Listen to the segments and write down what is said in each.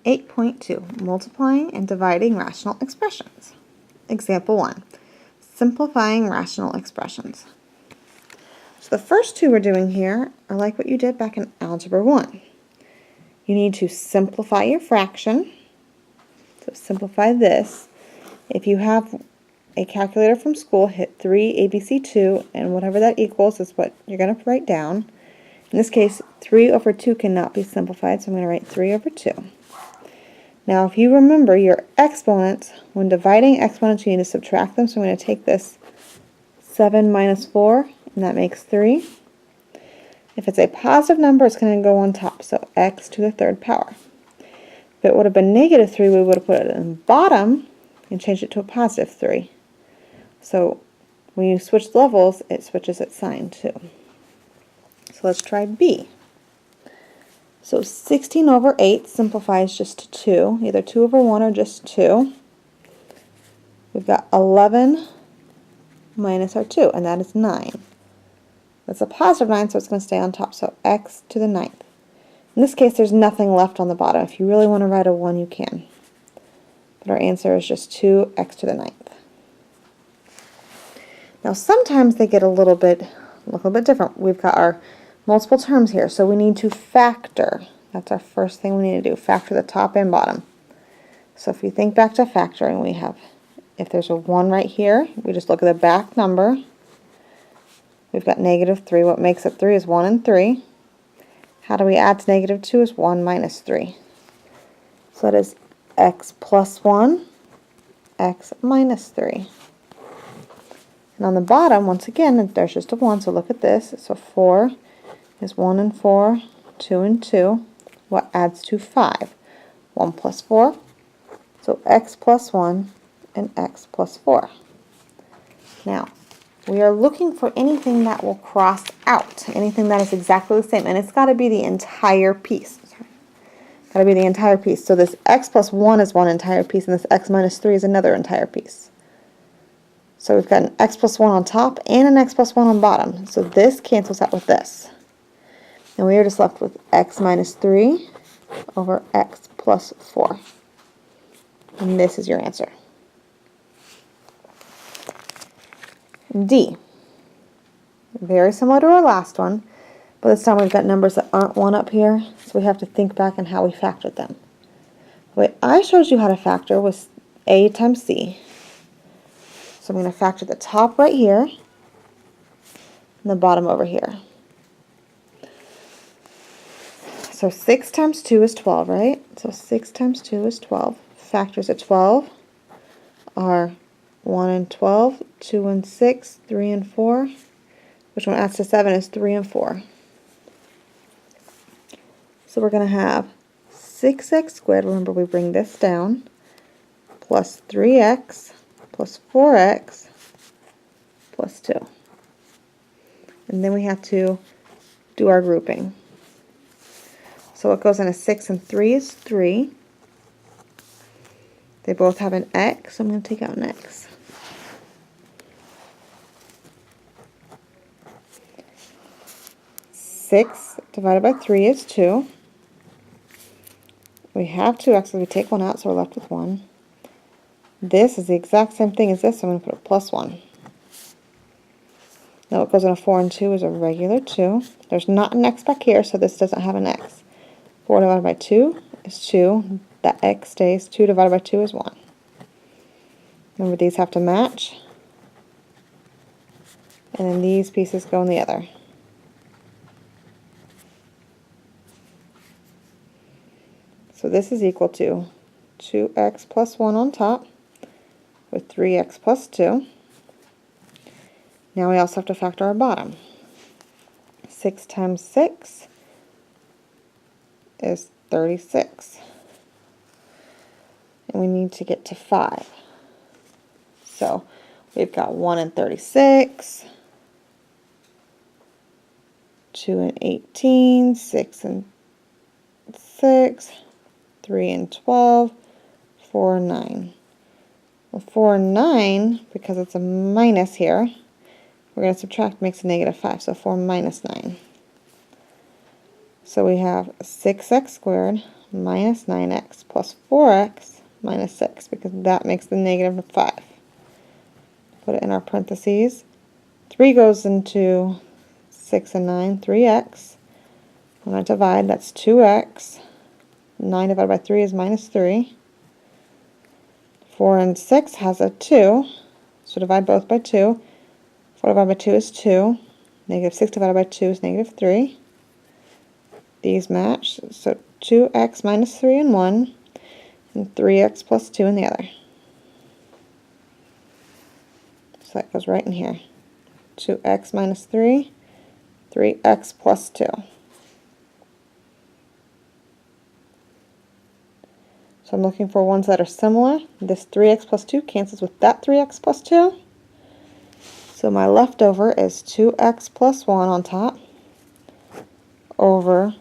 8.2, multiplying and dividing rational expressions. Example 1, simplifying rational expressions. So the first two we're doing here are like what you did back in Algebra 1. You need to simplify your fraction. So simplify this. If you have a calculator from school, hit 3 ABC2, and whatever that equals is what you're going to write down. In this case, 3 over 2 cannot be simplified, so I'm going to write 3 over 2. Now, if you remember your exponents, when dividing exponents, you need to subtract them. So I'm going to take this 7 minus 4, and that makes 3. If it's a positive number, it's going to go on top, so x to the third power. If it would have been negative 3, we would have put it in the bottom and changed it to a positive 3. So when you switch levels, it switches its sign too. So let's try B. So 16 over 8 simplifies just to 2, either 2 over 1 or just 2. We've got 11 minus our 2, and that is 9. That's a positive 9, so it's going to stay on top, so x to the 9th. In this case, there's nothing left on the bottom. If you really want to write a 1, you can. But our answer is just 2x to the 9th. Now sometimes they get a little bit different. We've got our multiple terms here, so we need to factor. That's our first thing we need to do, factor the top and bottom. So if you think back to factoring, we have, if there's a 1 right here, we just look at the back number. We've got negative 3. What makes it 3 is 1 and 3. How do we add to negative 2 is 1 minus 3. So that is x plus 1, x minus 3. And on the bottom, once again, there's just a 1, so look at this. So 4 is 1 and 4, 2 and 2. What adds to 5? 1 plus 4. So x plus 1 and x plus 4. Now, we are looking for anything that will cross out, anything that is exactly the same, and it's got to be the entire piece. Got to be the entire piece. So this x plus 1 is one entire piece, and this x minus 3 is another entire piece. So we've got an x plus 1 on top and an x plus 1 on bottom. So this cancels out with this. And we are just left with x minus 3 over x plus 4. And this is your answer. D. Very similar to our last one, but this time we've got numbers that aren't 1 up here, so we have to think back on how we factored them. The way I showed you how to factor was A times C. So I'm going to factor the top right here and the bottom over here. So 6 times 2 is 12, right? So 6 times 2 is 12. Factors of 12 are 1 and 12, 2 and 6, 3 and 4. Which one adds to 7 is 3 and 4. So we're going to have 6x squared, remember we bring this down, plus 3x plus 4x plus 2. And then we have to do our grouping. So what goes in a 6 and 3 is 3. They both have an x, so I'm going to take out an x. Six divided by 3 is 2. We have 2 x's, we take one out, so we're left with 1. This is the exact same thing as this, so I'm going to put a plus 1. Now what goes in a 4 and 2 is a regular 2. There's not an x back here, so this doesn't have an x. 4 divided by 2 is 2. That x stays. 2 divided by 2 is 1. Remember, these have to match. And then these pieces go in the other. So this is equal to 2x plus 1 on top with 3x plus 2. Now we also have to factor our bottom. 6 times 6 is 36. And we need to get to 5. So we've got 1 and 36, 2 and 18, 6 and 6, 3 and 12, 4 and 9. Well, 4 and 9, because it's a minus here, we're going to subtract, makes a negative 5, so 4 minus 9. So we have 6x squared minus 9x plus 4x minus 6, because that makes the negative 5. Put it in our parentheses. 3 goes into 6 and 9, 3x. When I divide, that's 2x. 9 divided by 3 is minus 3. 4 and 6 has a 2, so divide both by 2. 4 divided by 2 is 2. Negative 6 divided by 2 is negative 3. These match, so 2x minus 3 in one, and 3x plus 2 in the other. So that goes right in here. 2x minus 3, 3x plus 2. So I'm looking for ones that are similar. This 3x plus 2 cancels with that 3x plus 2. So my leftover is 2x plus 1 on top over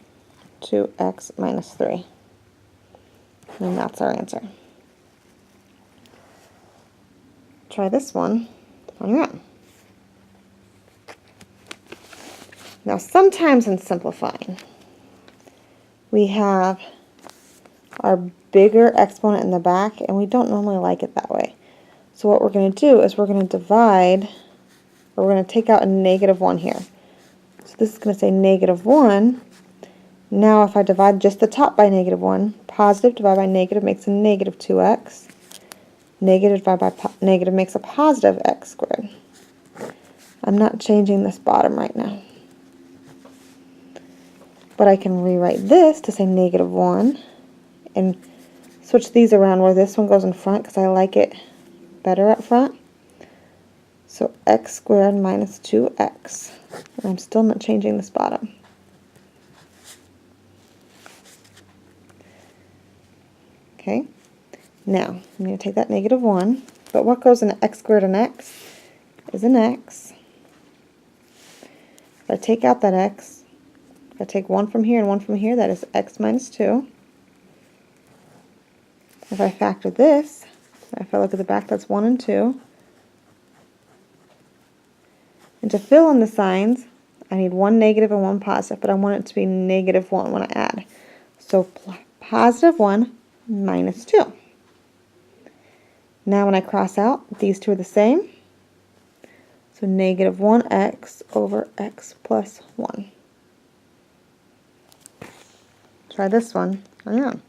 2x minus 3. And that's our answer. Try this one on your own. Now sometimes in simplifying, we have our bigger exponent in the back, and we don't normally like it that way. So what we're going to do is we're going to divide, or we're going to take out a negative 1 here. So this is going to say negative 1. Now if I divide just the top by negative 1, positive divided by negative makes a negative 2x. Negative divided by negative makes a positive x squared. I'm not changing this bottom right now. But I can rewrite this to say negative 1 and switch these around where this one goes in front because I like it better up front. So x squared minus 2x. And I'm still not changing this bottom. Okay, now I'm going to take that negative 1, but what goes in x squared and x is an x. If I take out that x, if I take 1 from here and 1 from here, that is x minus 2. If I factor this, if I look at the back, that's 1 and 2. And to fill in the signs, I need 1 negative and 1 positive, but I want it to be negative 1 when I add. So positive 1 minus 2. Now when I cross out, these two are the same. So negative 1x over x plus 1. Try this one on your own.